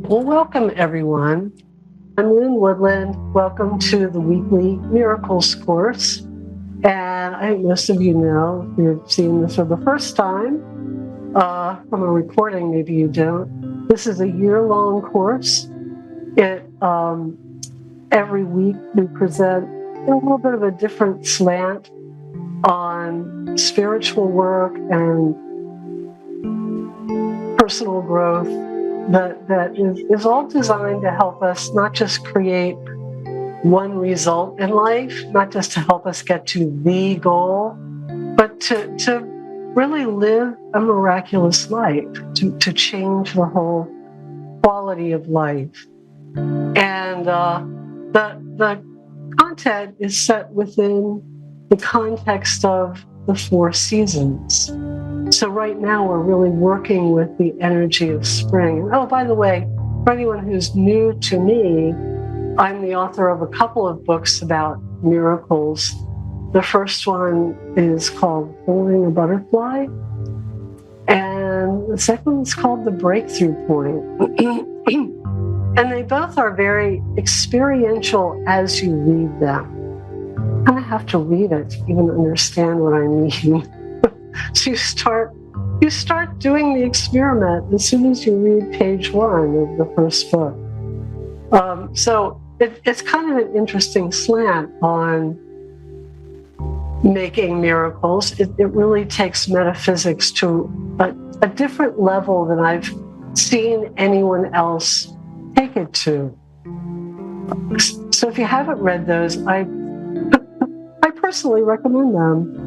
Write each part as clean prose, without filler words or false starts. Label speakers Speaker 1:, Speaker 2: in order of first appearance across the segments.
Speaker 1: Well, welcome everyone. I'm Lynn Woodland. Welcome to the weekly Miracles course. And I think most of you know, if you're seeing this for the first time, from a recording, maybe you don't. This is a year-long course. Every week we present a little bit of a different slant on spiritual work and personal growth that is all designed to help us not just create one result in life, not just to help us get to the goal, but to really live a miraculous life, to change the whole quality of life. And the content is set within the context of the 4 seasons. So right now we're really working with the energy of spring. Oh, by the way, for anyone who's new to me, I'm the author of a couple of books about miracles. The first one is called Holding a Butterfly, and the second one is called The Breakthrough Point. And they both are very experiential as you read them. You kind of have to read it to even understand what I mean. So you start doing the experiment as soon as you read page 1 of the first book. So it's kind of an interesting slant on making miracles. It really takes metaphysics to a different level than I've seen anyone else take it to. So if you haven't read those, I personally recommend them.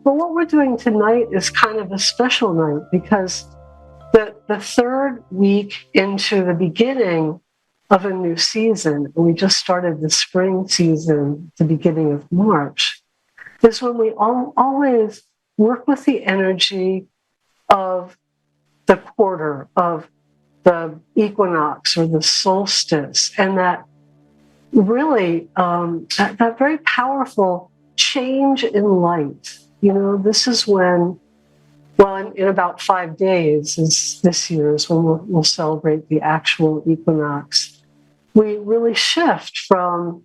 Speaker 1: But what we're doing tonight is kind of a special night because the 3rd week into the beginning of a new season, and we just started the spring season at the beginning of March, is when we always work with the energy of the quarter, of the equinox or the solstice, and that really, that very powerful change in light. You know, this is when, well, in about 5 days this year is when we'll celebrate the actual equinox. We really shift from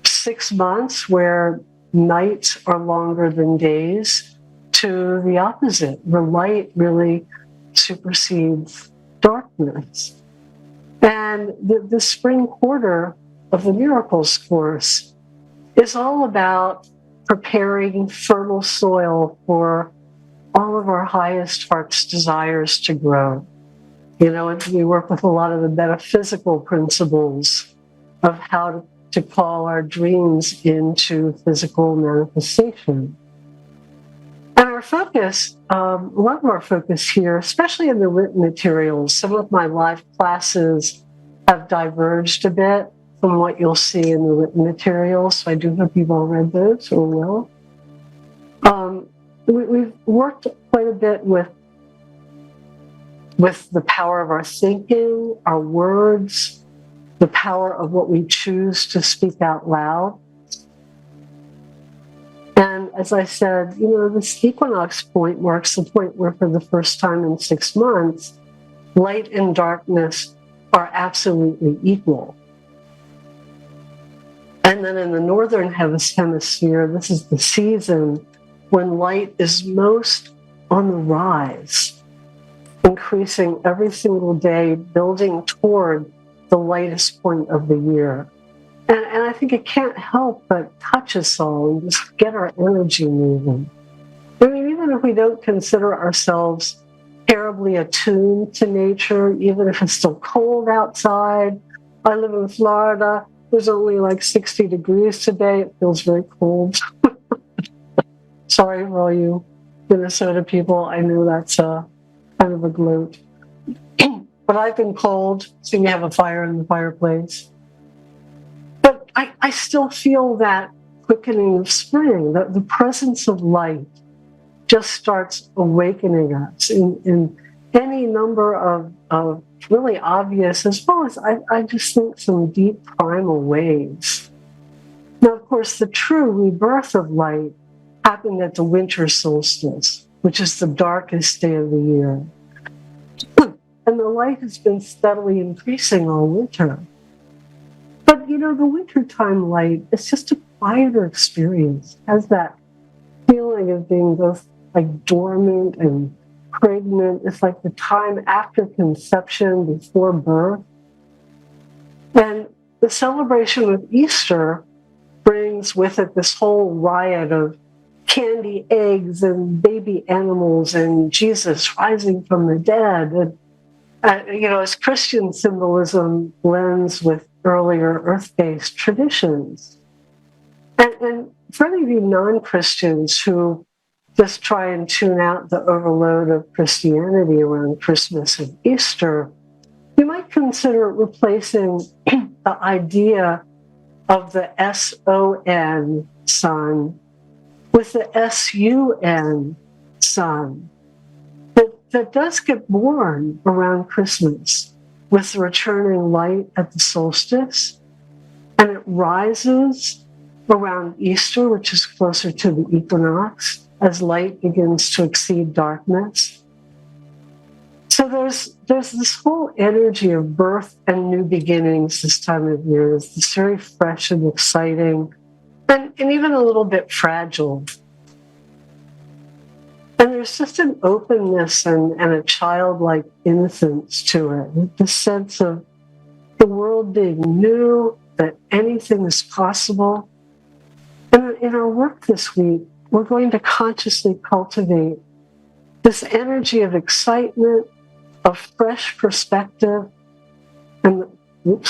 Speaker 1: 6 months where nights are longer than days to the opposite, where light really supersedes darkness. And the spring quarter of the Miracles course is all about preparing fertile soil for all of our highest heart's desires to grow. You know, and we work with a lot of the metaphysical principles of how to call our dreams into physical manifestation. And our focus, a lot of our focus here, especially in the written materials, some of my live classes have diverged a bit from what you'll see in the written materials. So I do hope you've all read those or will. We've worked quite a bit with the power of our thinking, our words, the power of what we choose to speak out loud. And as I said, you know, this equinox point marks the point where for the first time in 6 months, light and darkness are absolutely equal. And then in the northern hemisphere, this is the season when light is most on the rise, increasing every single day, building toward the lightest point of the year. And I think it can't help but touch us all and just get our energy moving. I mean, even if we don't consider ourselves terribly attuned to nature, even if it's still cold outside. I live in Florida. There's only like 60 degrees today. It feels very cold. Sorry for all you Minnesota people. I know that's kind of a gloat. But I've been cold, so you have a fire in the fireplace. But I still feel that quickening of spring, the presence of light just starts awakening us in any number of really obvious, as well as I just think some deep primal ways. Now, of course, the true rebirth of light happened at the winter solstice, which is the darkest day of the year. and the light has been steadily increasing all winter. But, the wintertime light is just a quieter experience. It has that feeling of being both like dormant and pregnant. It's like the time after conception, before birth. And the celebration of Easter brings with it this whole riot of candy eggs and baby animals and Jesus rising from the dead. And, as Christian symbolism blends with earlier earth-based traditions. And for any of you non-Christians who just try and tune out the overload of Christianity around Christmas and Easter, you might consider replacing the idea of the S-O-N, sun, with the S-U-N, sun, that does get born around Christmas with the returning light at the solstice, and it rises around Easter, which is closer to the equinox, as light begins to exceed darkness. So there's this whole energy of birth and new beginnings this time of year. It's this very fresh and exciting, and even a little bit fragile. And there's just an openness and a childlike innocence to it. The sense of the world being new, that anything is possible. And in our work this week, we're going to consciously cultivate this energy of excitement, of fresh perspective, and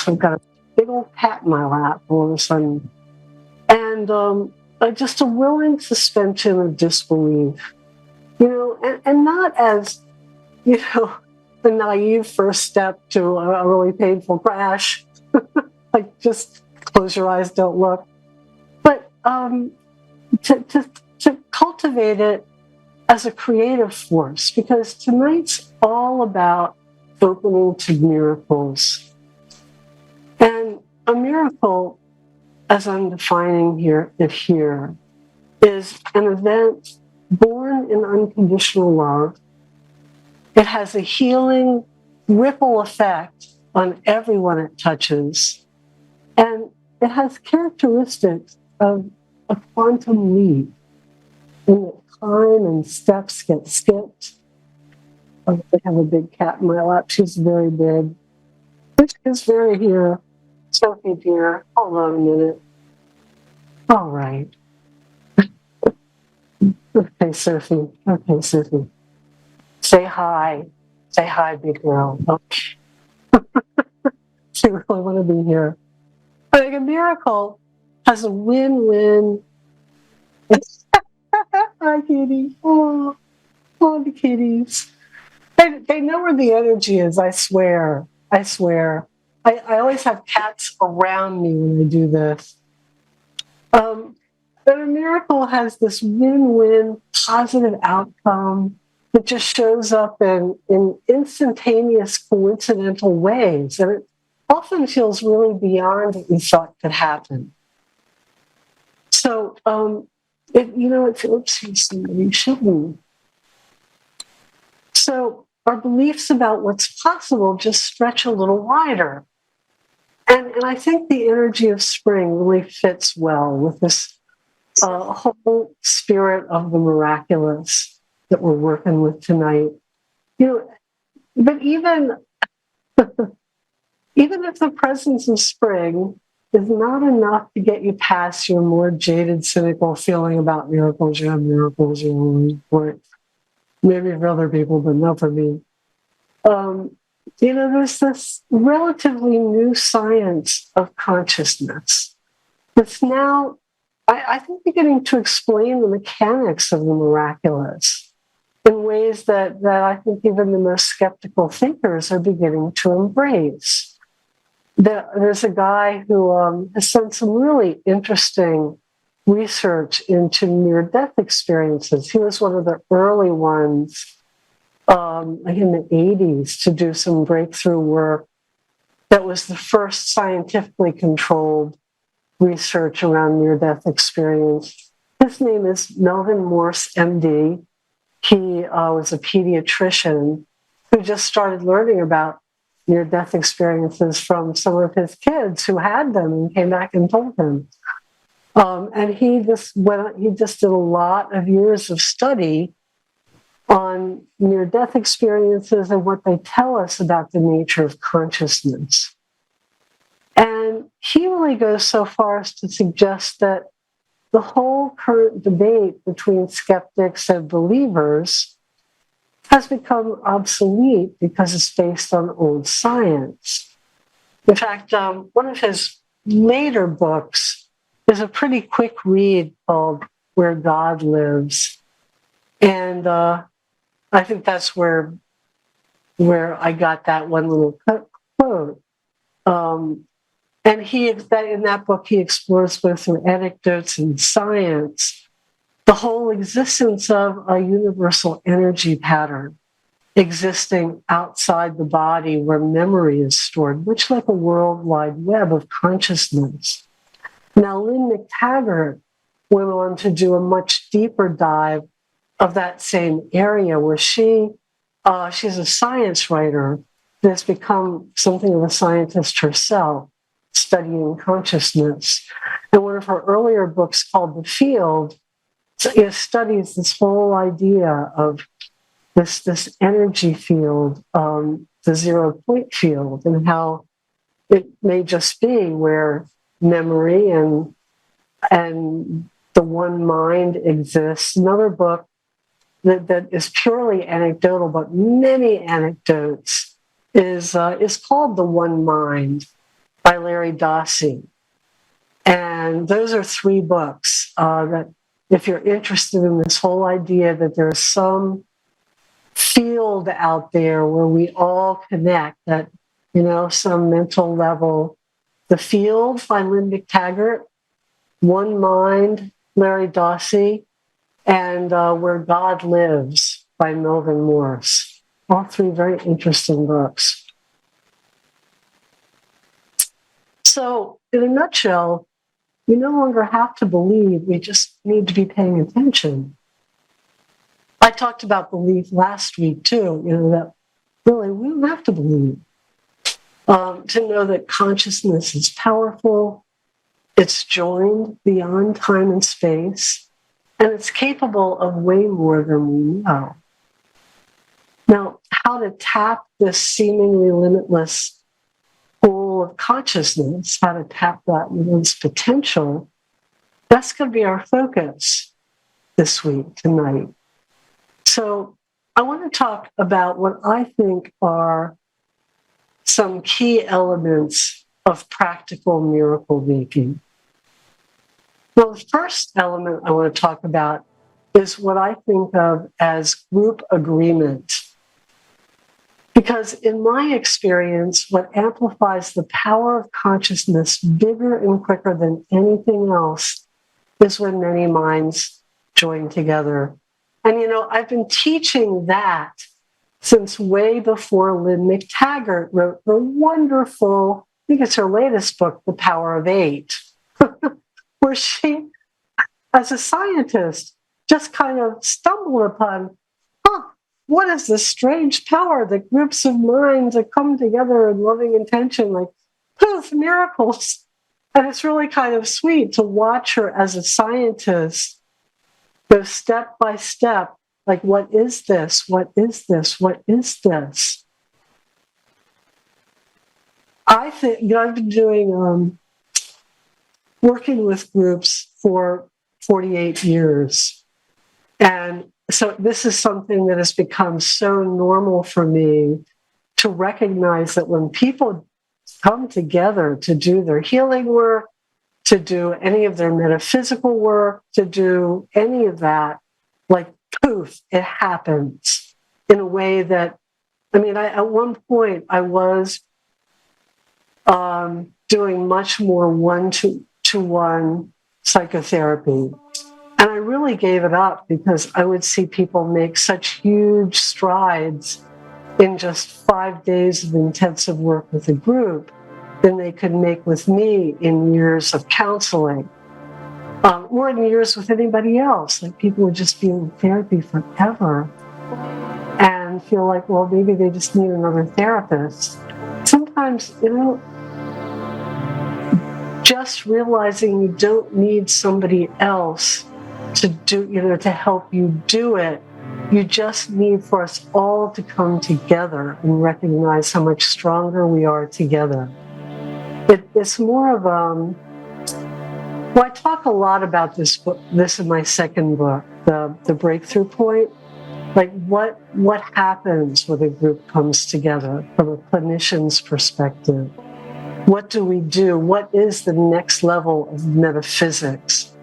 Speaker 1: I've got a big old cat in my lap all of a sudden, and just a willing suspension of disbelief, and not as, the naive first step to a really painful crash, like just close your eyes, don't look, but to cultivate it as a creative force, because tonight's all about opening to miracles. And a miracle, as I'm defining it here, is an event born in unconditional love. It has a healing ripple effect on everyone it touches. And it has characteristics of a quantum leap, in that time and steps get skipped. I have a big cat in my lap. She's very big. Which is very here. Sophie, dear, hold on a minute. All right. Okay, Sophie. Say hi. Say hi, big girl. Okay. She really want to be here. But a miracle has a win-win. Hi, kitty. Oh, the kitties. They know where the energy is, I swear. I always have cats around me when I do this. But a miracle has this win-win positive outcome that just shows up in instantaneous coincidental ways. And it often feels really beyond what we thought could happen. So, somebody shouldn't. So our beliefs about what's possible just stretch a little wider. And I think the energy of spring really fits well with this whole spirit of the miraculous that we're working with tonight. But even if the presence of spring is not enough to get you past your more jaded, cynical feeling about miracles, you have miracles, or maybe for other people, but not for me. There's this relatively new science of consciousness that's now, I think, beginning to explain the mechanics of the miraculous in ways that I think even the most skeptical thinkers are beginning to embrace. There's a guy who has done some really interesting research into near-death experiences. He was one of the early ones in the 80s to do some breakthrough work that was the first scientifically controlled research around near-death experience. His name is Melvin Morse, MD. He was a pediatrician, who just started learning about near-death experiences from some of his kids who had them and came back and told him. And he just did a lot of years of study on near-death experiences and what they tell us about the nature of consciousness. And he really goes so far as to suggest that the whole current debate between skeptics and believers has become obsolete because it's based on old science. In fact, one of his later books is a pretty quick read called Where God Lives. And I think that's where I got that one little quote. And in that book, he explores both through anecdotes and science the whole existence of a universal energy pattern existing outside the body where memory is stored, much like a worldwide web of consciousness. Now, Lynn McTaggart went on to do a much deeper dive of that same area where she's a science writer that's become something of a scientist herself, studying consciousness. And one of her earlier books called The Field studies this whole idea of this energy field, the 0 point field, and how it may just be where memory and the one mind exists. Another book that is purely anecdotal, but many anecdotes, is called The One Mind by Larry Dossey. And those are 3 books that, if you're interested in this whole idea that there's some field out there where we all connect, that, some mental level. The Field by Lynn McTaggart, One Mind, Larry Dossey, and Where God Lives by Melvin Morse. All 3 very interesting books. So, in a nutshell, we no longer have to believe, we just need to be paying attention. I talked about belief last week too, that really we don't have to believe. To know that consciousness is powerful, it's joined beyond time and space, and it's capable of way more than we know. Now, how to tap this seemingly limitless pool of consciousness, how to tap that immense potential, that's going to be our focus this week, tonight. So I want to talk about what I think are some key elements of practical miracle making. Well, the first element I want to talk about is what I think of as group agreement. Because in my experience, what amplifies the power of consciousness bigger and quicker than anything else is when many minds join together. And I've been teaching that since way before Lynn McTaggart wrote her wonderful, I think it's her latest book, The Power of 8, where she, as a scientist, just kind of stumbled upon, what is this strange power that groups of minds that come together in loving intention, like, poof, miracles. And it's really kind of sweet to watch her as a scientist go step by step, like, what is this? What is this? What is this? I think I've been doing working with groups for 48 years. And so this is something that has become so normal for me to recognize that when people come together to do their healing work, to do any of their metaphysical work, to do any of that, like, poof, it happens in a way that, at one point I was doing much more one-to-one psychotherapy. And I really gave it up because I would see people make such huge strides in just 5 days of intensive work with a group than they could make with me in years of counseling, or in years with anybody else. Like, people would just be in therapy forever. And and feel like, well, maybe they just need another therapist. Sometimes, just realizing you don't need somebody else to do, to help you do it. You just need for us all to come together and recognize how much stronger we are together. It's more of well, I talk a lot about this in my second book, the Breakthrough Point. Like what happens when a group comes together from a clinician's perspective? What do we do? What is the next level of metaphysics?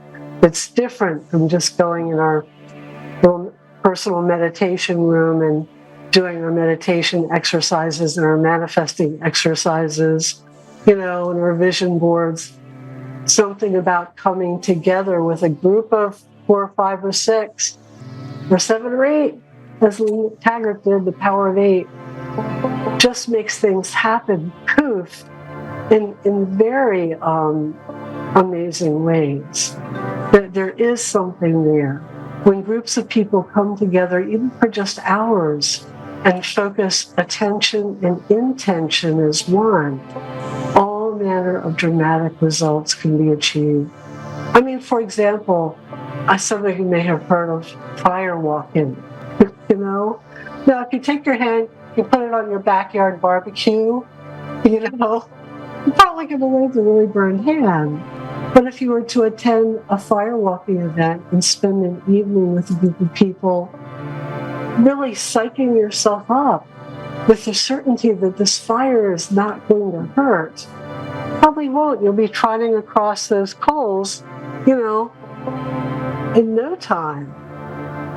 Speaker 1: It's different from just going in our little personal meditation room and doing our meditation exercises and our manifesting exercises, and our vision boards. Something about coming together with a group of 4 or 5 or 6 or 7 or 8, as Lynn Taggart did, the power of 8, just makes things happen, poof, in very amazing ways. There is something there. When groups of people come together, even for just hours, and focus attention and intention as one, all manner of dramatic results can be achieved. I mean, for example, some of you may have heard of fire walking. Now, if you take your hand, you put it on your backyard barbecue, you're probably going to leave a really burned hand. But if you were to attend a fire walking event and spend an evening with a group of people, really psyching yourself up with the certainty that this fire is not going to hurt, probably won't. You'll be trotting across those coals, in no time.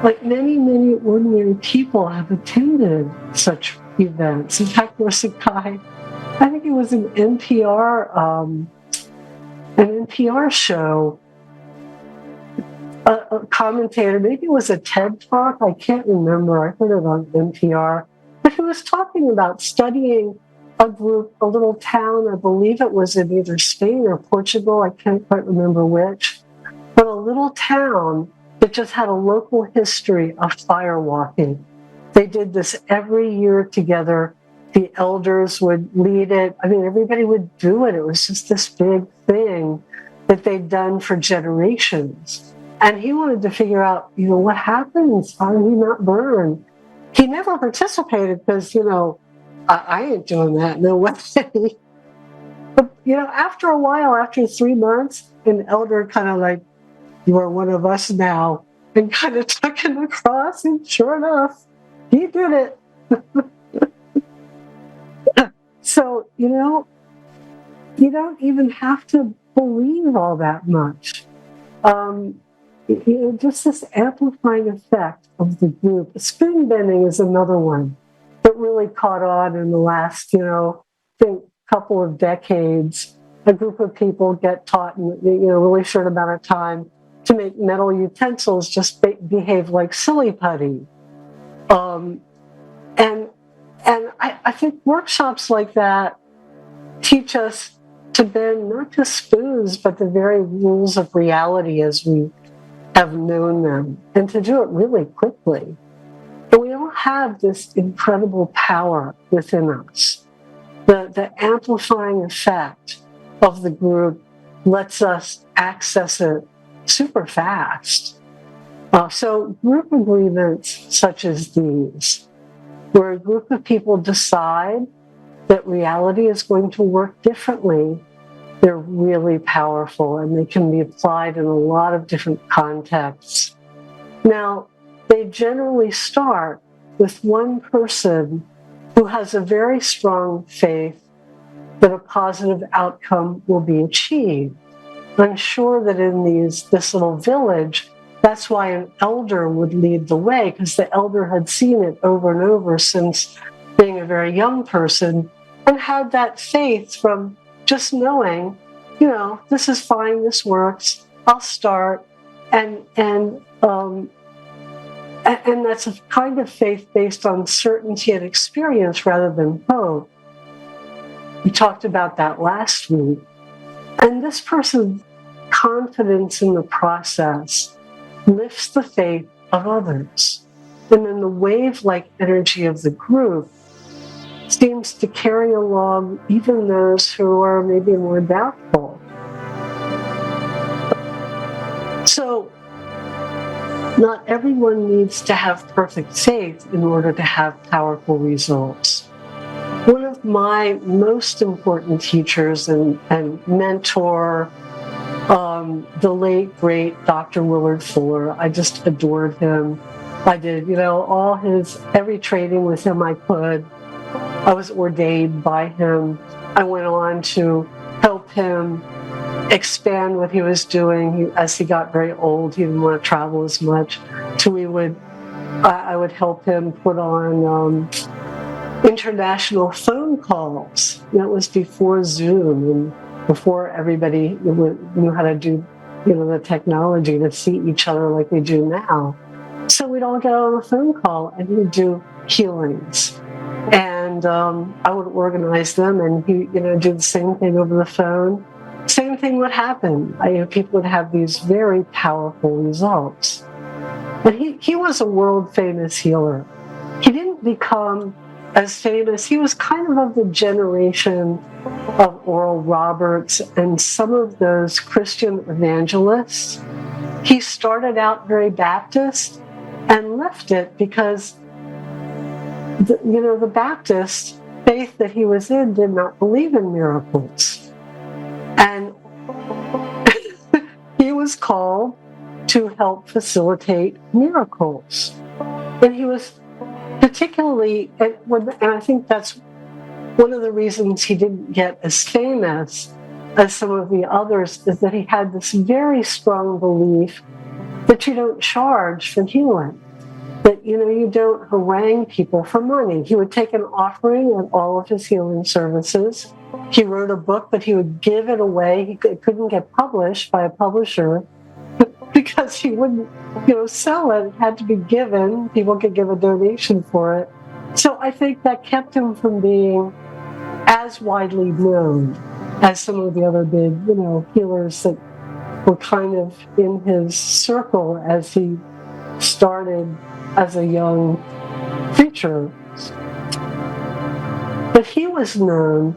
Speaker 1: Like many, many ordinary people have attended such events. In fact, there was a guy, I think it was an NPR show, a commentator, maybe it was a TED Talk, I can't remember, I heard it on NPR, but he was talking about studying a little town, I believe it was in either Spain or Portugal, I can't quite remember which, but a little town that just had a local history of fire walking. They did this every year together. The elders would lead it. I mean, everybody would do it. It was just this big thing that they'd done for generations. And he wanted to figure out, what happens? How did he not burn? He never participated because, I ain't doing that, no way. But, after a while, after 3 months, an elder kind of like, you are one of us now, and kind of took him across, and sure enough, he did it. So, you don't even have to believe all that much. Just this amplifying effect of the group. Spoon bending is another one that really caught on in the last, couple of decades. A group of people get taught in, a really short amount of time to make metal utensils just behave like silly putty. And I think workshops like that teach us to bend not just spoons, but the very rules of reality as we have known them, and to do it really quickly. And we all have this incredible power within us. The amplifying effect of the group lets us access it super fast. So group agreements such as these, where a group of people decide that reality is going to work differently, they're really powerful and they can be applied in a lot of different contexts. Now, they generally start with one person who has a very strong faith that a positive outcome will be achieved. I'm sure that in this little village, that's why an elder would lead the way, because the elder had seen it over and over since being a very young person and had that faith from just knowing, this is fine, this works, I'll start. And that's a kind of faith based on certainty and experience rather than hope. We talked about that last week. And this person's confidence in the process lifts the faith of others. And then the wave-like energy of the group seems to carry along even those who are maybe more doubtful. So not everyone needs to have perfect faith in order to have powerful results. One of my most important teachers and mentor, the late, great Dr. Willard Fuller, I just adored him. I did, every training with him I could. I was ordained by him. I went on to help him expand what he was doing. As he got very old, he didn't want to travel as much. So I would help him put on international phone calls. That was before Zoom and before everybody knew how to do, the technology to see each other like we do now. So we'd all get on a phone call and he would do healings. And I would organize them, and he, do the same thing over the phone. Same thing would happen. People would have these very powerful results. But he was a world famous healer. He didn't become as famous. He was kind of the generation of Oral Roberts and some of those Christian evangelists. He started out very Baptist and left it because the Baptist faith that he was in did not believe in miracles. And he was called to help facilitate miracles. And he was particularly, and I think that's one of the reasons he didn't get as famous as some of the others, is that he had this very strong belief that you don't charge for healing. That, you don't harangue people for money. He would take an offering at all of his healing services. He wrote a book, but he would give it away. It couldn't get published by a publisher because he wouldn't, sell it. It had to be given. People could give a donation for it. So I think that kept him from being as widely known as some of the other big, healers that were kind of in his circle as he started as a young preacher. But he was known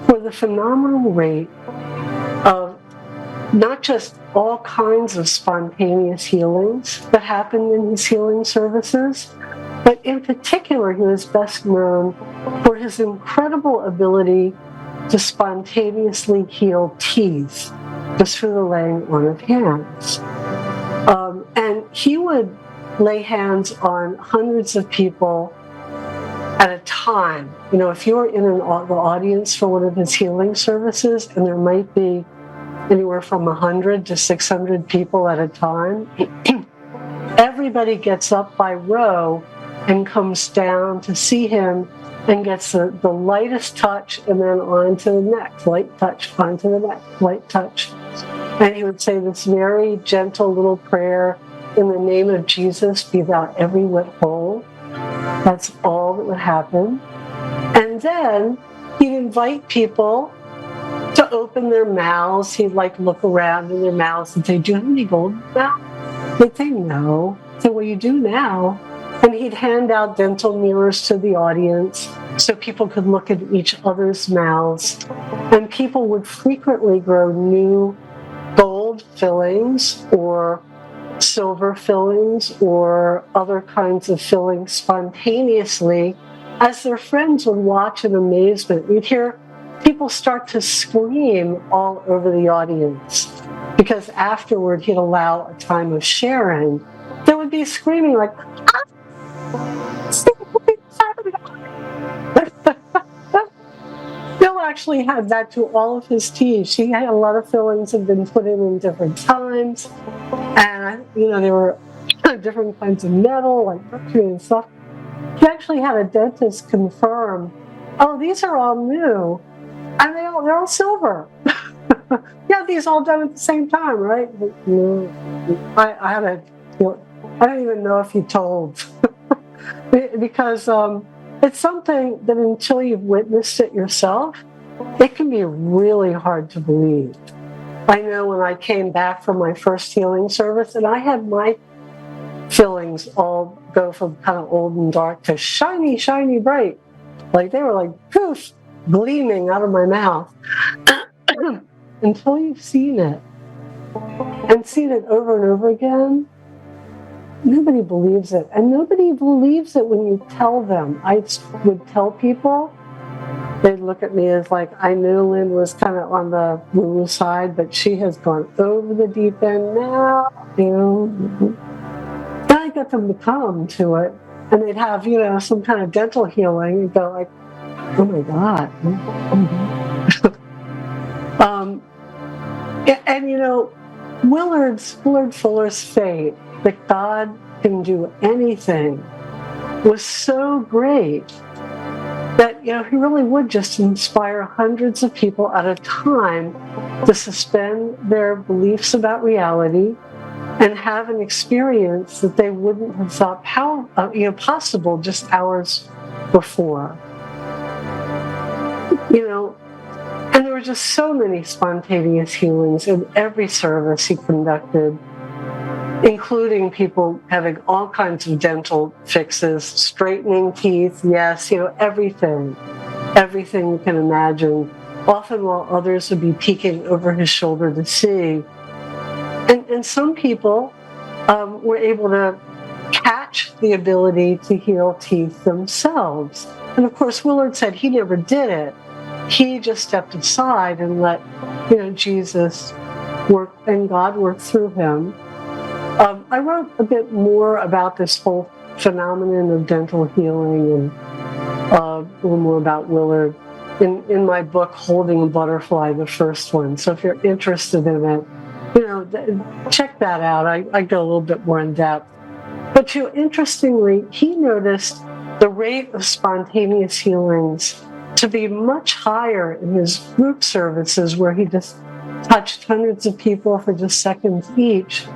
Speaker 1: for the phenomenal rate of not just all kinds of spontaneous healings that happened in his healing services, but in particular, he was best known for his incredible ability to spontaneously heal teeth just through the laying on of hands. And he would lay hands on hundreds of people at a time. If you were in the audience for one of his healing services, and there might be anywhere from 100 to 600 people at a time, everybody gets up by row and comes down to see him and gets the lightest touch, and then on to the next, light touch, on to the next, light touch. And he would say this very gentle little prayer, "In the name of Jesus, be thou every whit whole." That's all that would happen. And then he'd invite people to open their mouths. He'd look around in their mouths and say, "Do you have any gold in your mouth?" They'd say, "No." He'd say, "Well, you do now." And he'd hand out dental mirrors to the audience so people could look at each other's mouths. And people would frequently grow new gold fillings or silver fillings or other kinds of fillings spontaneously as their friends would watch in amazement. You'd hear people start to scream all over the audience because afterward he'd allow a time of sharing. There would be screaming like, "Ah!" Bill actually had that to all of his teeth. He had a lot of fillings had been put in different times, and they were different kinds of metal, like mercury and stuff. He actually had a dentist confirm, "Oh, these are all new, and they're all silver." Yeah, these all done at the same time, right? But no, I don't even know if he told. Because it's something that until you've witnessed it yourself, it can be really hard to believe. I know when I came back from my first healing service, and I had my fillings all go from kind of old and dark to shiny, shiny bright. Like they were like poof, gleaming out of my mouth. Until you've seen it and seen it over and over again, nobody believes it. And nobody believes it when you tell them. I would tell people, they'd look at me as like, I knew Lynn was kind of on the woo-woo side, but she has gone over the deep end now. Then I get them to come to it, and they'd have, some kind of dental healing, and go like, oh my God. And Willard Fuller's faith that God can do anything was so great that he really would just inspire hundreds of people at a time to suspend their beliefs about reality and have an experience that they wouldn't have thought possible just hours before. And there were just so many spontaneous healings in every service he conducted, including people having all kinds of dental fixes, straightening teeth, yes, everything you can imagine, often while others would be peeking over his shoulder to see. And some people were able to catch the ability to heal teeth themselves. And of course, Willard said he never did it. He just stepped aside and let, Jesus work and God work through him. I wrote a bit more about this whole phenomenon of dental healing and a little more about Willard in my book, Holding a Butterfly, the first one. So if you're interested in it, check that out. I go a little bit more in depth. But interestingly, he noticed the rate of spontaneous healings to be much higher in his group services, where he just touched hundreds of people for just seconds each,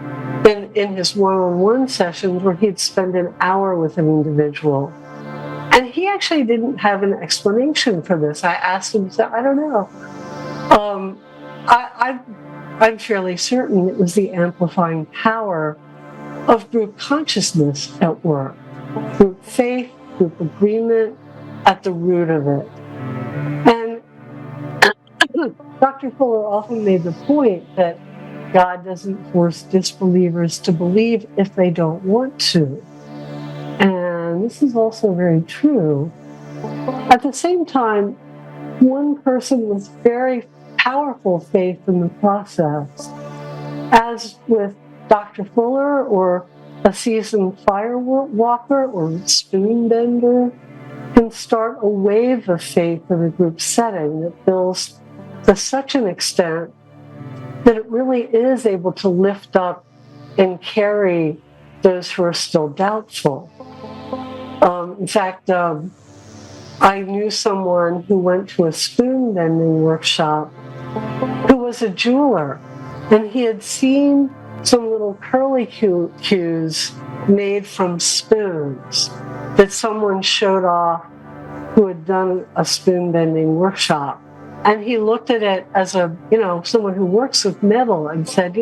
Speaker 1: than in his one-on-one sessions where he'd spend an hour with an individual. And he actually didn't have an explanation for this. I asked him, I don't know. I'm fairly certain it was the amplifying power of group consciousness at work, group faith, group agreement at the root of it. And Dr. Fuller often made the point that God doesn't force disbelievers to believe if they don't want to. And this is also very true. At the same time, one person with very powerful faith in the process, as with Dr. Fuller or a seasoned fire walker or spoon bender, can start a wave of faith in a group setting that builds to such an extent that it really is able to lift up and carry those who are still doubtful. In fact, I knew someone who went to a spoon bending workshop who was a jeweler, and he had seen some little curlicues made from spoons that someone showed off who had done a spoon bending workshop. And he looked at it as someone who works with metal and said,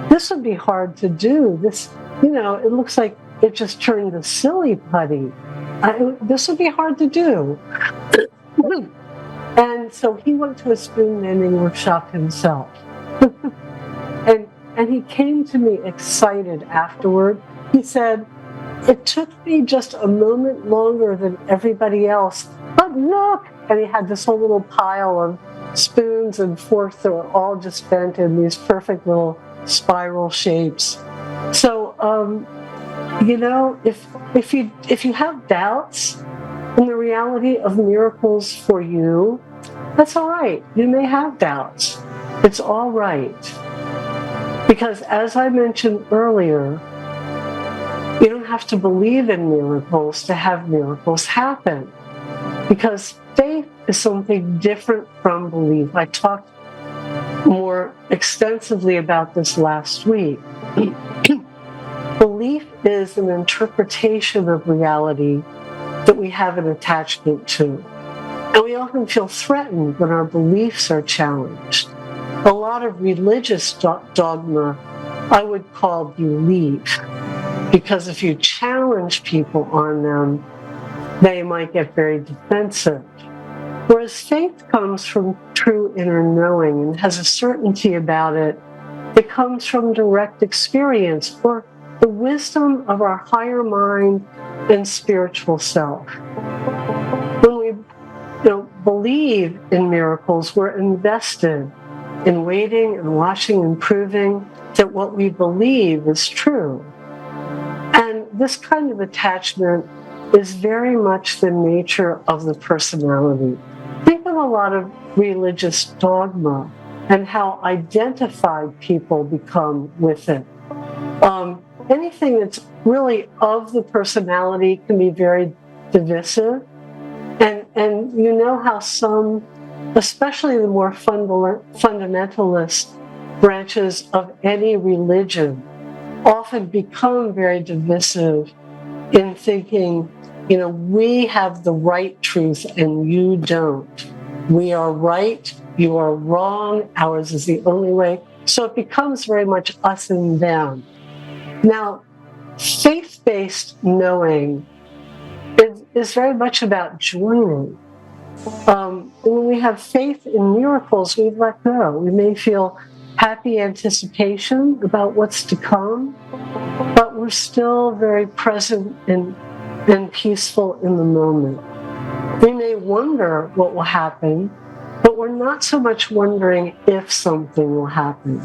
Speaker 1: this would be hard to do. This, it looks like it just turned to silly putty. This would be hard to do. And so he went to a spoon bending workshop himself. And he came to me excited afterward. He said, it took me just a moment longer than everybody else, but look! And he had this whole little pile of spoons and forks that were all just bent in these perfect little spiral shapes. So, if you have doubts in the reality of miracles for you, that's all right. You may have doubts. It's all right. Because as I mentioned earlier, you don't have to believe in miracles to have miracles happen. Because faith is something different from belief. I talked more extensively about this last week. Belief is an interpretation of reality that we have an attachment to. And we often feel threatened when our beliefs are challenged. A lot of religious dogma I would call belief. because if you challenge people on them, they might get very defensive. Whereas faith comes from true inner knowing and has a certainty about it. It comes from direct experience or the wisdom of our higher mind and spiritual self. When we believe in miracles, we're invested in waiting and watching and proving that what we believe is true. And this kind of attachment is very much the nature of the personality. Think of a lot of religious dogma and how identified people become with it. Anything that's really of the personality can be very divisive. And you know how some, especially the more fundamentalist branches of any religion, often become very divisive in thinking, we have the right truth and you don't. We are right, you are wrong, ours is the only way. So it becomes very much us and them. Now, faith-based knowing is very much about joining. When we have faith in miracles, we let go. We may feel happy anticipation about what's to come, but we're still very present and peaceful in the moment. We may wonder what will happen, but we're not so much wondering if something will happen.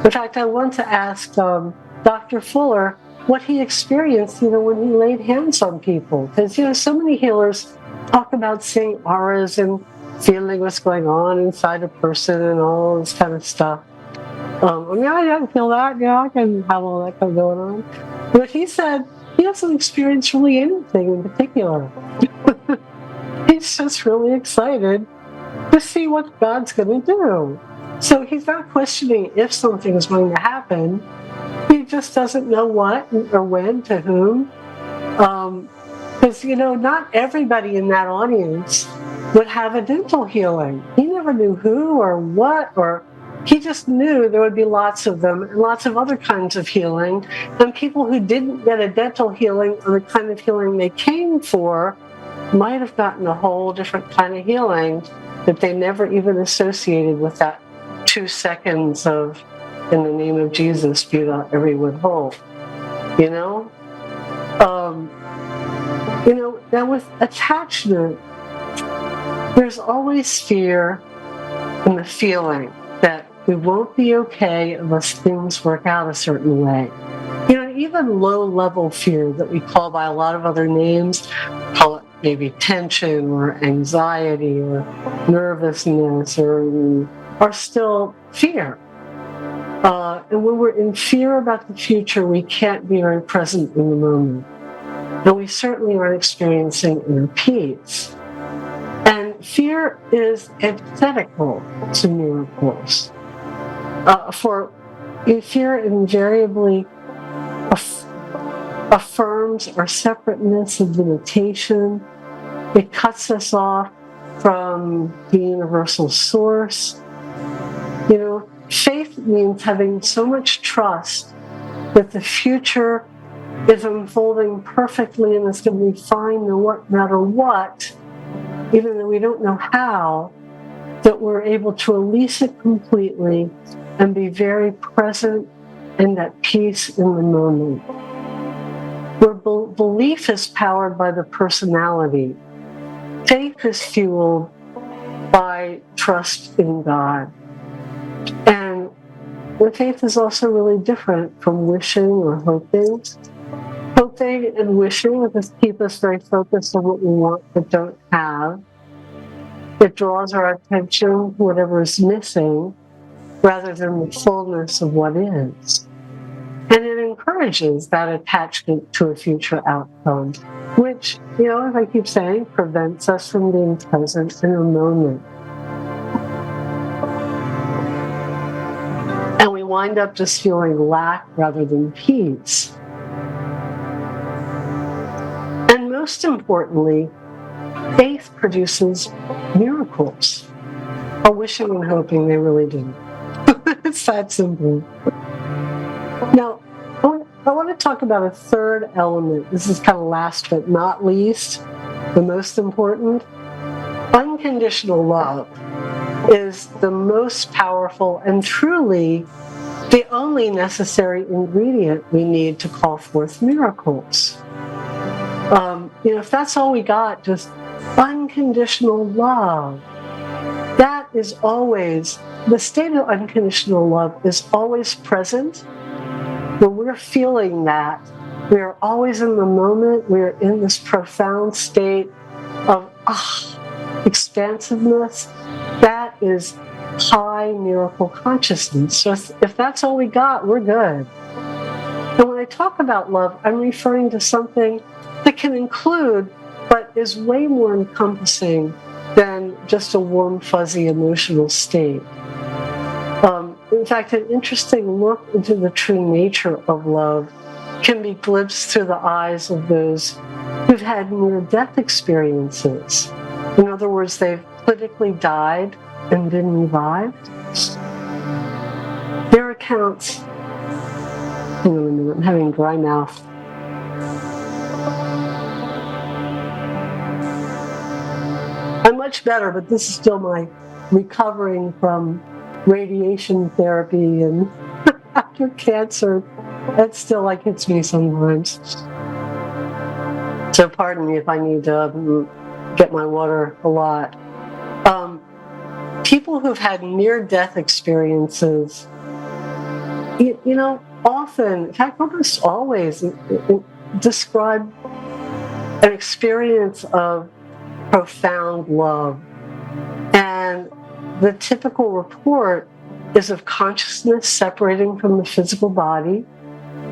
Speaker 1: In fact, I want to ask Dr. Fuller what he experienced, when he laid hands on people. Because, so many healers talk about seeing auras and feeling what's going on inside a person and all this kind of stuff. I can feel that. I can have all that going on. But he said he doesn't experience really anything in particular. He's just really excited to see what God's going to do. So he's not questioning if something is going to happen. He just doesn't know what or when to whom. Because, not everybody in that audience would have a dental healing. He never knew who or what, or he just knew there would be lots of them and lots of other kinds of healing. And people who didn't get a dental healing or the kind of healing they came for might have gotten a whole different kind of healing that they never even associated with that 2 seconds of, in the name of Jesus, be thou everyone whole. Now with attachment, there's always fear in the feeling that we won't be okay unless things work out a certain way. Even low-level fear that we call by a lot of other names, call it maybe tension or anxiety or nervousness or still fear. And when we're in fear about the future, we can't be very present in the moment. And we certainly aren't experiencing inner peace. And fear is antithetical to miracles. For fear invariably affirms our separateness and limitation. It cuts us off from the universal source. Faith means having so much trust that the future is unfolding perfectly and it's going to be fine no matter what, even though we don't know how, that we're able to release it completely and be very present and at peace in the moment. Where belief is powered by the personality, faith is fueled by trust in God. And the faith is also really different from wishing or hoping. Hoping and wishing just keep us very focused on what we want but don't have. It draws our attention to whatever is missing rather than the fullness of what is. And it encourages that attachment to a future outcome, which, as I keep saying, prevents us from being present in a moment. And we wind up just feeling lack rather than peace. And most importantly, faith produces miracles. Or wishing and hoping they really do. It's that simple. Now, I want to talk about a third element. This is kind of last but not least, the most important. Unconditional love is the most powerful and truly the only necessary ingredient we need to call forth miracles. If that's all we got, just unconditional love, that is always, the state of unconditional love is always present. When we're feeling that, we are always in the moment. We are in this profound state of expansiveness. That is high miracle consciousness. So if that's all we got, we're good. And when I talk about love, I'm referring to something that can include, but is way more encompassing than just a warm, fuzzy emotional state. In fact, an interesting look into the true nature of love can be glimpsed through the eyes of those who've had near-death experiences. In other words, they've clinically died and been revived. Their accounts, hang on a minute, I'm having dry mouth. I'm much better, but this is still my recovering from radiation therapy and after cancer. That still hits me sometimes. So pardon me if I need to get my water a lot. People who've had near-death experiences, often, in fact, almost always, describe an experience of profound love. And the typical report is of consciousness separating from the physical body,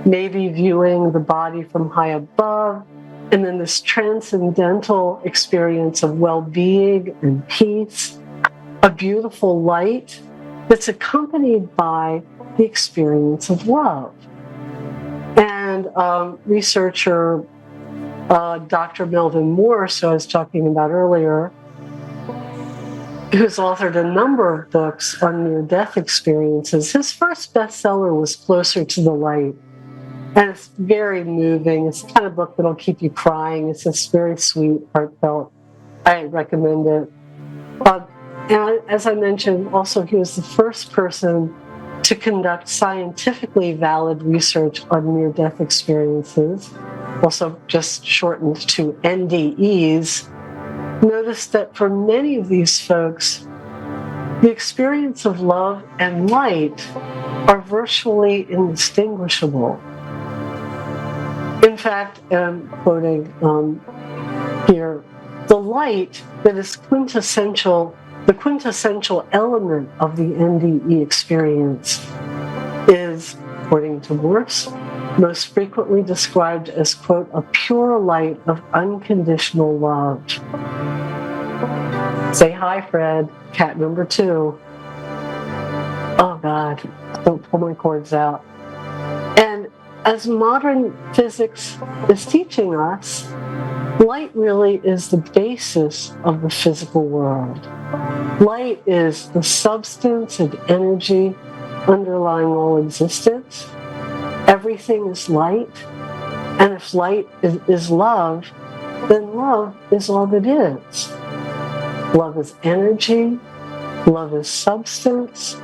Speaker 1: maybe viewing the body from high above, and then this transcendental experience of well-being and peace, a beautiful light that's accompanied by the experience of love. And researcher Dr. Melvin Morse, who I was talking about earlier, who's authored a number of books on near-death experiences. His first bestseller was Closer to the Light. And it's very moving. It's the kind of book that'll keep you crying. It's just very sweet, heartfelt. I recommend it. And as I mentioned, also he was the first person to conduct scientifically valid research on near-death experiences, also just shortened to NDEs. Notice that for many of these folks, the experience of love and light are virtually indistinguishable. In fact, I'm quoting here, the light that is the quintessential element of the NDE experience is, according to Morse, most frequently described as, quote, a pure light of unconditional love. Say hi, Fred, cat number 2. Oh, God, don't pull my cords out. And as modern physics is teaching us, light really is the basis of the physical world. Light is the substance and energy underlying all existence. Everything is light. And if light is love, then love is all that is. Love is energy. Love is substance.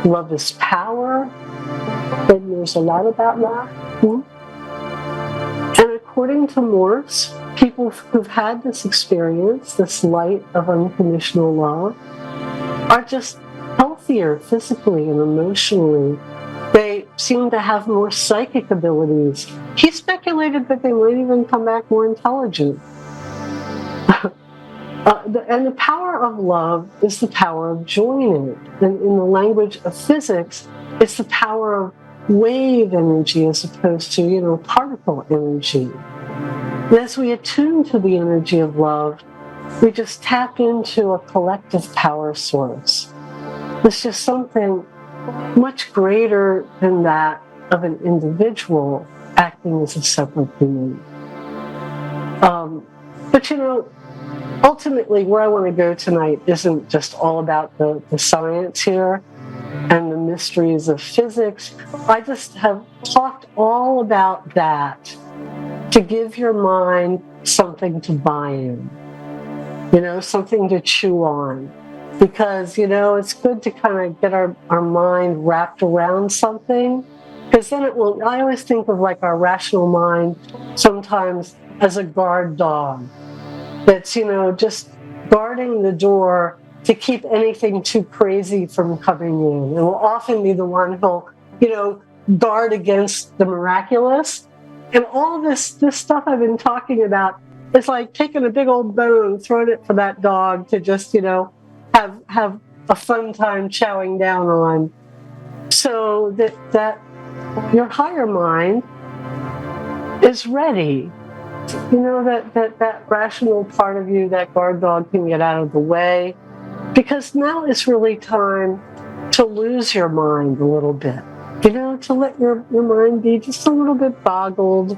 Speaker 1: Love is power. And there's a lot about that. And according to Morse, people who've had this experience, this light of unconditional love, are just healthier physically and emotionally. They seem to have more psychic abilities. He speculated that they might even come back more intelligent. And the power of love is the power of joining. And in the language of physics, it's the power of wave energy as opposed to, particle energy. And as we attune to the energy of love, we just tap into a collective power source. It's just something much greater than that of an individual acting as a separate being. But ultimately where I want to go tonight isn't just all about the science here and the mysteries of physics. I just have talked all about that, to give your mind something to buy in, something to chew on. Because, it's good to kind of get our mind wrapped around something, because then I always think of like our rational mind sometimes as a guard dog that's, just guarding the door to keep anything too crazy from coming in. And will often be the one who'll, guard against the miraculous. And all this stuff I've been talking about is like taking a big old bone, throwing it for that dog to just, have a fun time chowing down on. So that your higher mind is ready. That rational part of you, that guard dog, can get out of the way. Because now it's really time to lose your mind a little bit. To let your mind be just a little bit boggled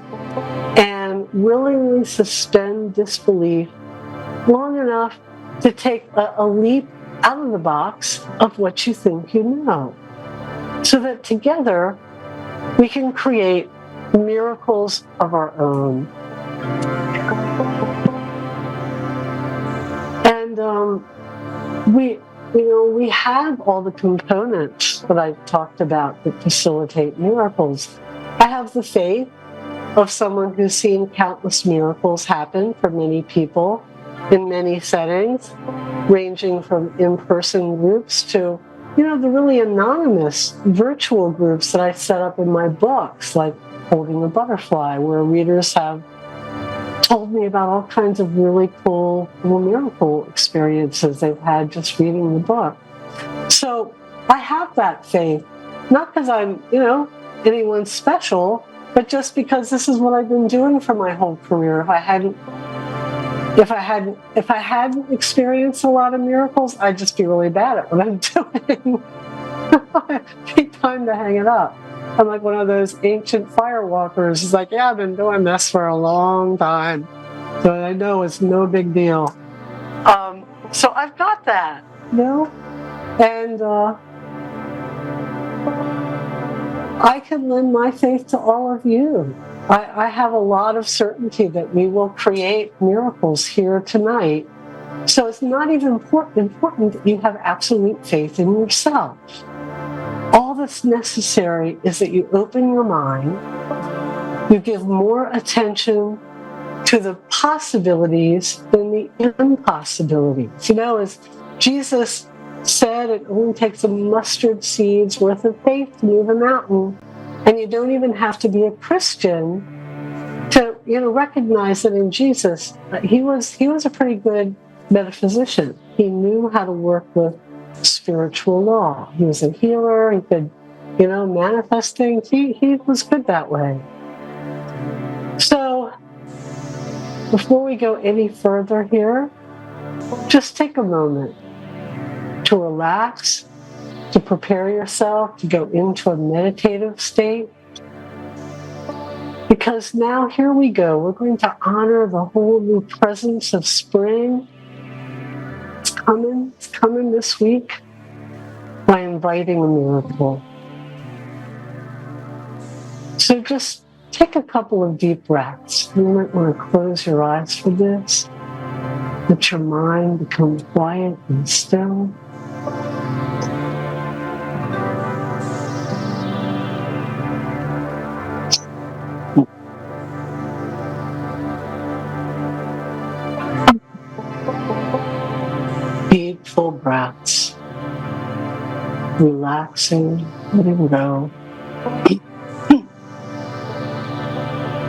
Speaker 1: and willingly suspend disbelief long enough to take a leap out of the box of what you think you know. So that together we can create miracles of our own. And we have all the components that I've talked about that facilitate miracles. I have the faith of someone who's seen countless miracles happen for many people in many settings, ranging from in-person groups to, the really anonymous virtual groups that I set up in my books, like Holding a Butterfly, where readers have told me about all kinds of really cool miracle experiences they've had just reading the book. So I have that faith, not because I'm, anyone special, but just because this is what I've been doing for my whole career. If I hadn't experienced a lot of miracles, I'd just be really bad at what I'm doing. It'd be time to hang it up. I'm like one of those ancient firewalkers. It's like, yeah, I've been doing this for a long time. So I know it's no big deal. So I've got that, and I can lend my faith to all of you. I have a lot of certainty that we will create miracles here tonight. So it's not even important that you have absolute faith in yourself. All that's necessary is that you open your mind, you give more attention to the possibilities than the impossibilities. As Jesus said, it only takes a mustard seed's worth of faith to move a mountain. And you don't even have to be a Christian to, recognize that in Jesus, he was a pretty good metaphysician. He knew how to work with spiritual law. He was a healer. He could, manifest things. He was good that way. So before we go any further here, just take a moment to relax, to prepare yourself to go into a meditative state. Because now here we go. We're going to honor the whole new presence of spring. It's coming this week by inviting a miracle. So just take a couple of deep breaths. You might want to close your eyes for this. Let your mind become quiet and still. Deep, full breaths. Relaxing, letting go.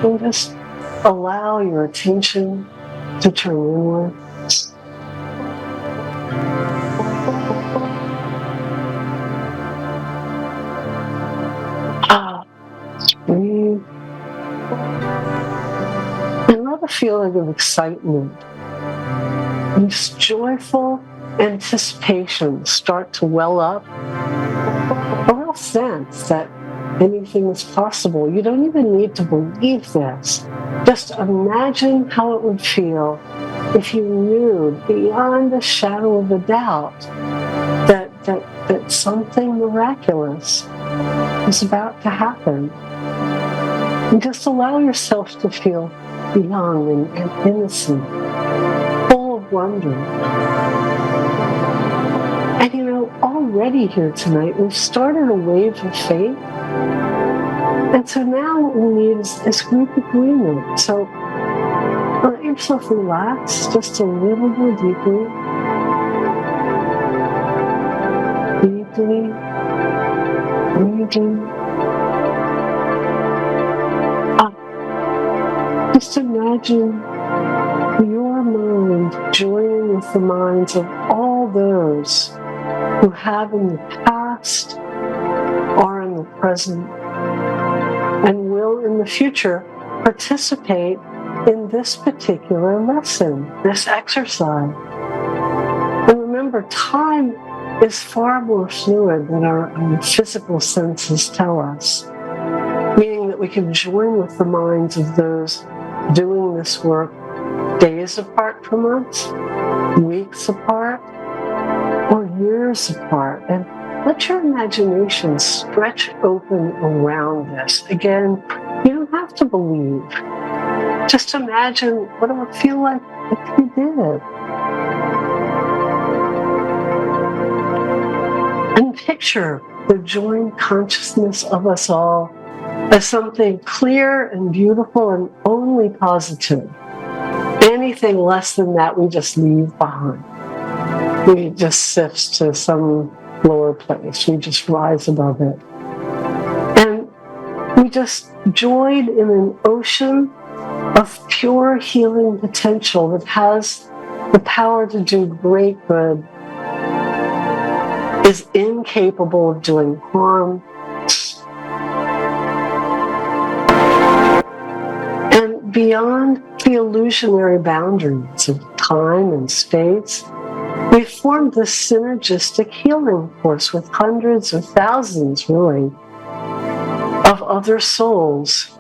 Speaker 1: And just allow your attention to turn inward. Just breathe. And let a feeling of excitement and just joyful anticipation start to well up. A real sense that anything is possible. You don't even need to believe this. Just imagine how it would feel if you knew beyond a shadow of a doubt that something miraculous is about to happen. And just allow yourself to feel young and innocent, full of wonder. And already here tonight, we've started a wave of faith. And so now what we need is group agreement. So let yourself relax just a little more deeply. Deeply. Breathing. Just imagine your mind joining with the minds of all those who have in the past, are in the present, and will in the future participate in this particular lesson, this exercise. And remember, time is far more fluid than our physical senses tell us, meaning that we can join with the minds of those doing this work days apart from us, weeks apart, or years apart. And let your imagination stretch open around this. Again, you don't have to believe. Just imagine what it would feel like if you did. And picture the joined consciousness of us all as something clear and beautiful and only positive. Anything less than that, we just leave behind. We just sift to some lower place. We just rise above it. And we just join in an ocean of pure healing potential that has the power to do great good, is incapable of doing harm, and beyond the illusionary boundaries of time and space, we formed this synergistic healing force with hundreds or thousands, really, of other souls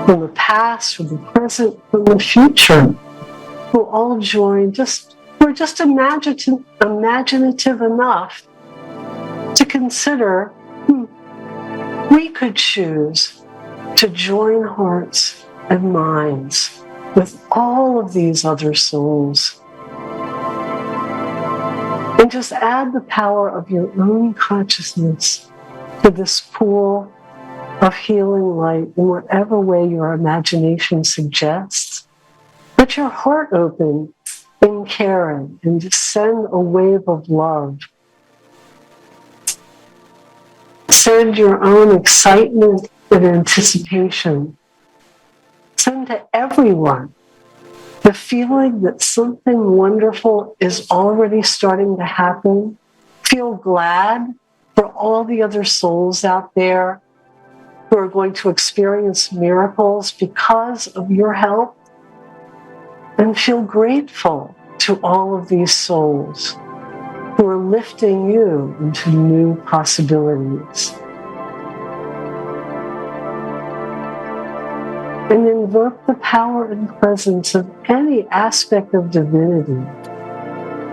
Speaker 1: from the past, from the present, from the future, who all join, we're just imaginative enough to consider, we could choose to join hearts and minds with all of these other souls. And just add the power of your own consciousness to this pool of healing light in whatever way your imagination suggests. Let your heart open in caring and just send a wave of love. Send your own excitement and anticipation. Send to everyone the feeling that something wonderful is already starting to happen. Feel glad for all the other souls out there who are going to experience miracles because of your help. And feel grateful to all of these souls who are lifting you into new possibilities. And invoke the power and presence of any aspect of divinity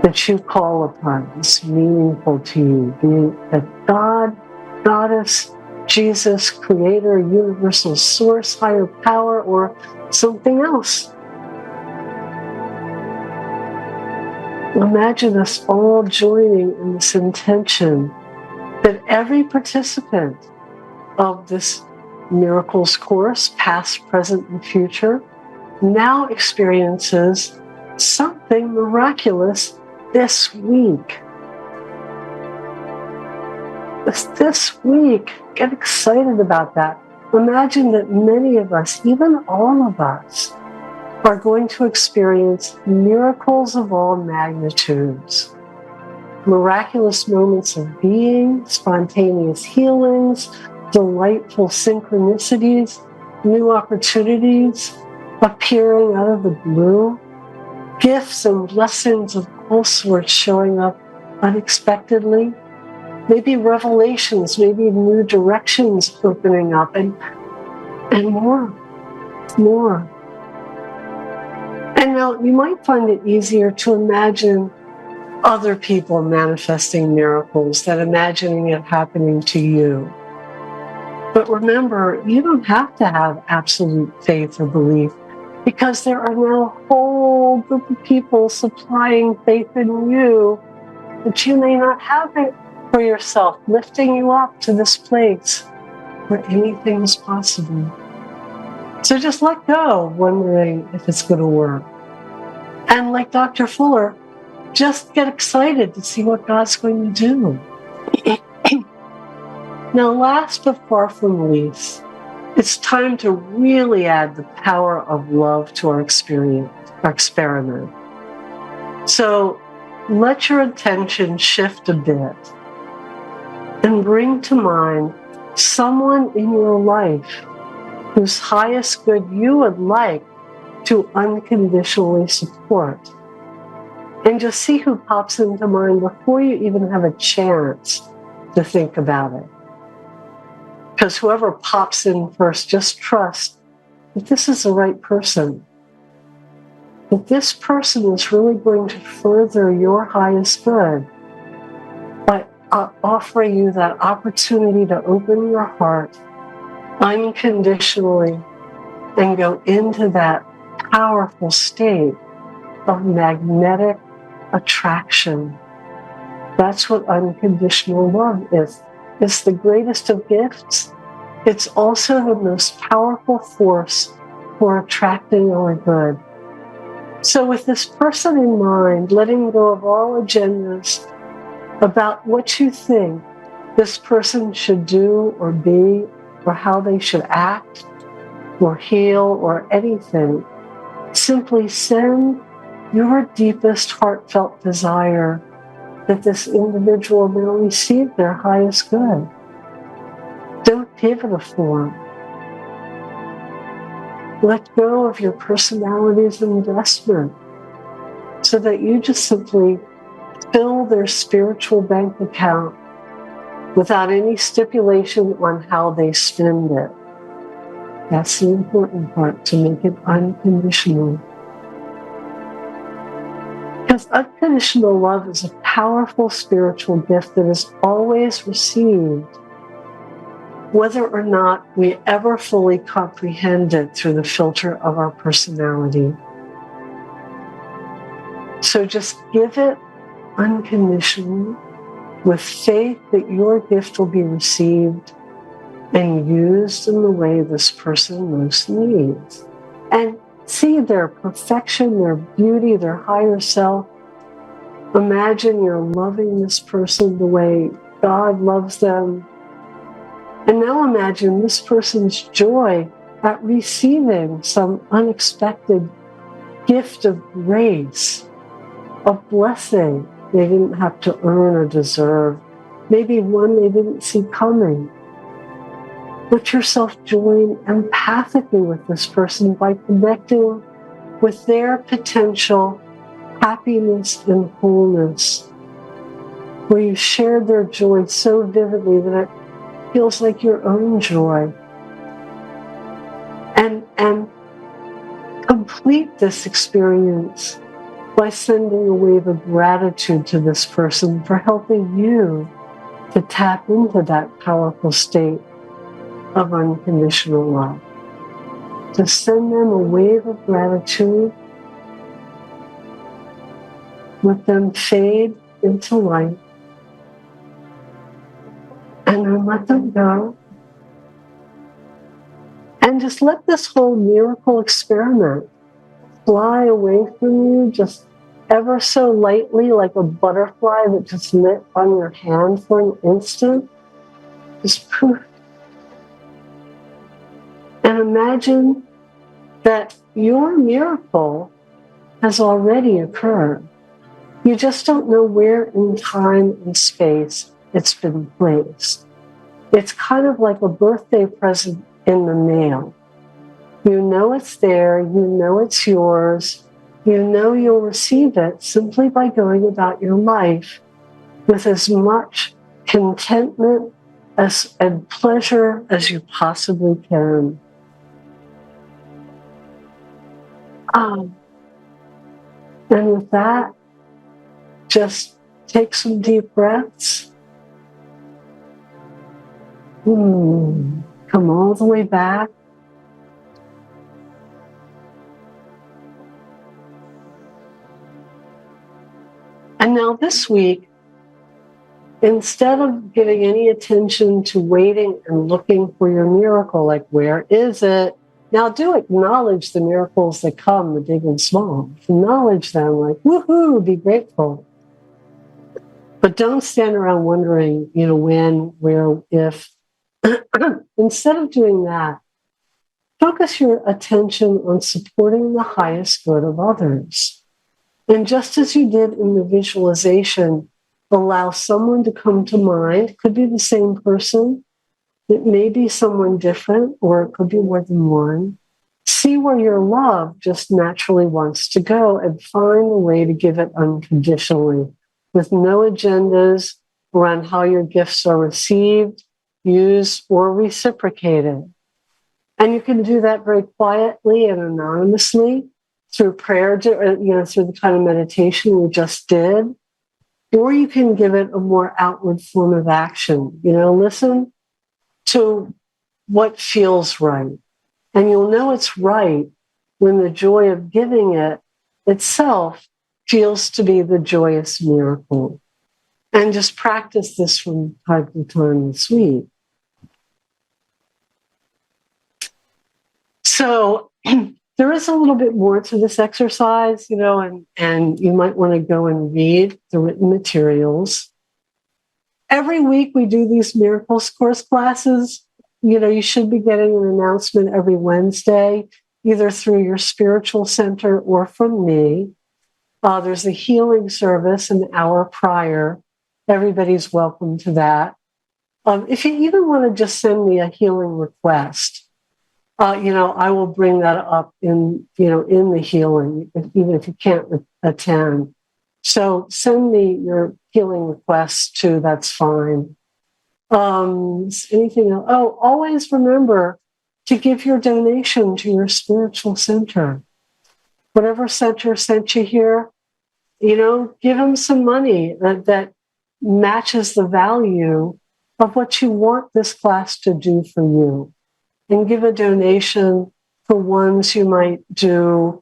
Speaker 1: that you call upon as meaningful to you, be it a God, Goddess, Jesus, Creator, Universal Source, Higher Power, or something else. Imagine us all joining in this intention that every participant of this Miracles course, past, present, and future, now experiences something miraculous this week. This week, get excited about that. Imagine that many of us, even all of us, are going to experience miracles of all magnitudes. Miraculous moments of being, spontaneous healings, delightful synchronicities, new opportunities appearing out of the blue, gifts and blessings of all sorts showing up unexpectedly, maybe revelations, maybe new directions opening up, and more. And now you might find it easier to imagine other people manifesting miracles than imagining it happening to you. But remember, you don't have to have absolute faith or belief, because there are now a whole group of people supplying faith in you that you may not have it for yourself, lifting you up to this place where anything is possible. So just let go of wondering if it's going to work. And like Dr. Fuller, just get excited to see what God's going to do. Now, last but far from least, it's time to really add the power of love to our experience, our experiment. So let your attention shift a bit and bring to mind someone in your life whose highest good you would like to unconditionally support. And just see who pops into mind before you even have a chance to think about it. Because whoever pops in first, just trust that this is the right person. That this person is really going to further your highest good by offering you that opportunity to open your heart unconditionally and go into that powerful state of magnetic attraction. That's what unconditional love is. It's the greatest of gifts. It's also the most powerful force for attracting our good. So with this person in mind, letting go of all agendas about what you think this person should do or be, or how they should act or heal or anything, simply send your deepest heartfelt desire that this individual will receive their highest good. Don't give it a form. Let go of your personality's investment so that you just simply fill their spiritual bank account without any stipulation on how they spend it. That's the important part, to make it unconditional. Because unconditional love is a powerful spiritual gift that is always received, whether or not we ever fully comprehend it through the filter of our personality. So just give it unconditionally, with faith that your gift will be received and used in the way this person most needs. And see their perfection, their beauty, their higher self. Imagine you're loving this person the way God loves them. And now imagine this person's joy at receiving some unexpected gift of grace, of blessing they didn't have to earn or deserve, maybe one they didn't see coming. Let yourself join empathically with this person by connecting with their potential happiness and wholeness, where you shared their joy so vividly that it feels like your own joy. And complete this experience by sending a wave of gratitude to this person for helping you to tap into that powerful state of unconditional love. To send them a wave of gratitude, let them fade into light, and then let them go. And just let this whole miracle experiment fly away from you, just ever so lightly, like a butterfly that just lit on your hand for an instant. Just poof. And imagine that your miracle has already occurred. You just don't know where in time and space it's been placed. It's kind of like a birthday present in the mail. You know it's there, you know it's yours, you know you'll receive it simply by going about your life with as much contentment and pleasure as you possibly can. And with that, just take some deep breaths. Come all the way back. And now this week, instead of giving any attention to waiting and looking for your miracle, like, where is it? Now do acknowledge the miracles that come, the big and small. Acknowledge them, like, woohoo, be grateful. But don't stand around wondering, when, where, if. Instead of doing that, focus your attention on supporting the highest good of others. And just as you did in the visualization, allow someone to come to mind. It could be the same person. It may be someone different, or it could be more than one. See where your love just naturally wants to go and find a way to give it unconditionally, with no agendas around how your gifts are received, used, or reciprocated. And you can do that very quietly and anonymously through prayer, through the kind of meditation we just did. Or you can give it a more outward form of action. Listen to what feels right. And you'll know it's right when the joy of giving it itself feels to be the joyous miracle. And just practice this from time to time this week. So there is a little bit more to this exercise, and you might want to go and read the written materials. Every week we do these Miracles course classes. You should be getting an announcement every Wednesday, either through your spiritual center or from me. There's a healing service an hour prior. Everybody's welcome to that. If you even want to just send me a healing request, I will bring that up in the healing, even if you can't attend. So send me your healing requests too. That's fine. Anything else? Oh, always remember to give your donation to your spiritual center. Whatever center sent you here, give them some money that matches the value of what you want this class to do for you. And give a donation for ones you might do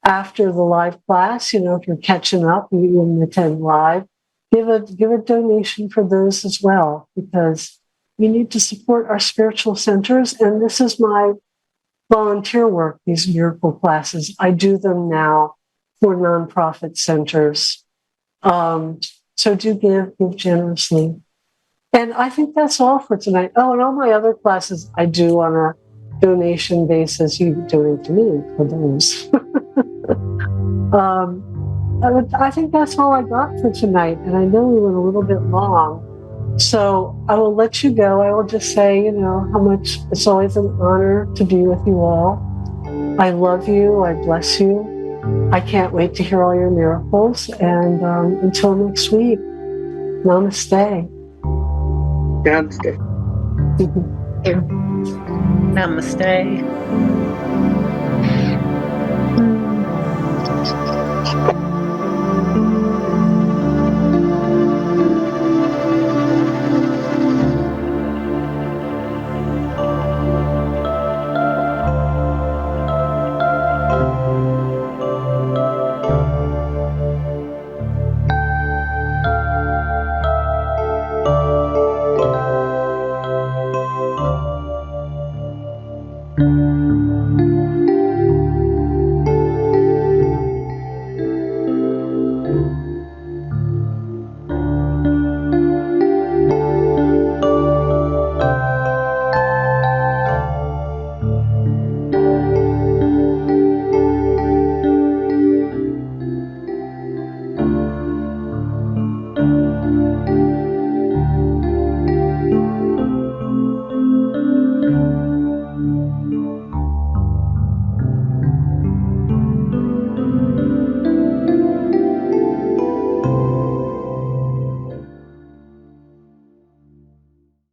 Speaker 1: after the live class. If you're catching up, you didn't attend live, give a donation for those as well, because we need to support our spiritual centers. And this is my volunteer work, these miracle classes. I do them now for nonprofit centers. So do give generously. And I think that's all for tonight. Oh, and all my other classes I do on a donation basis. You donate to me for those. I think that's all I got for tonight. And I know we went a little bit long. So I will let you go. I will just say, how much it's always an honor to be with you all. I love you. I bless you. I can't wait to hear all your miracles. And until next week, namaste.
Speaker 2: Namaste.
Speaker 3: Namaste.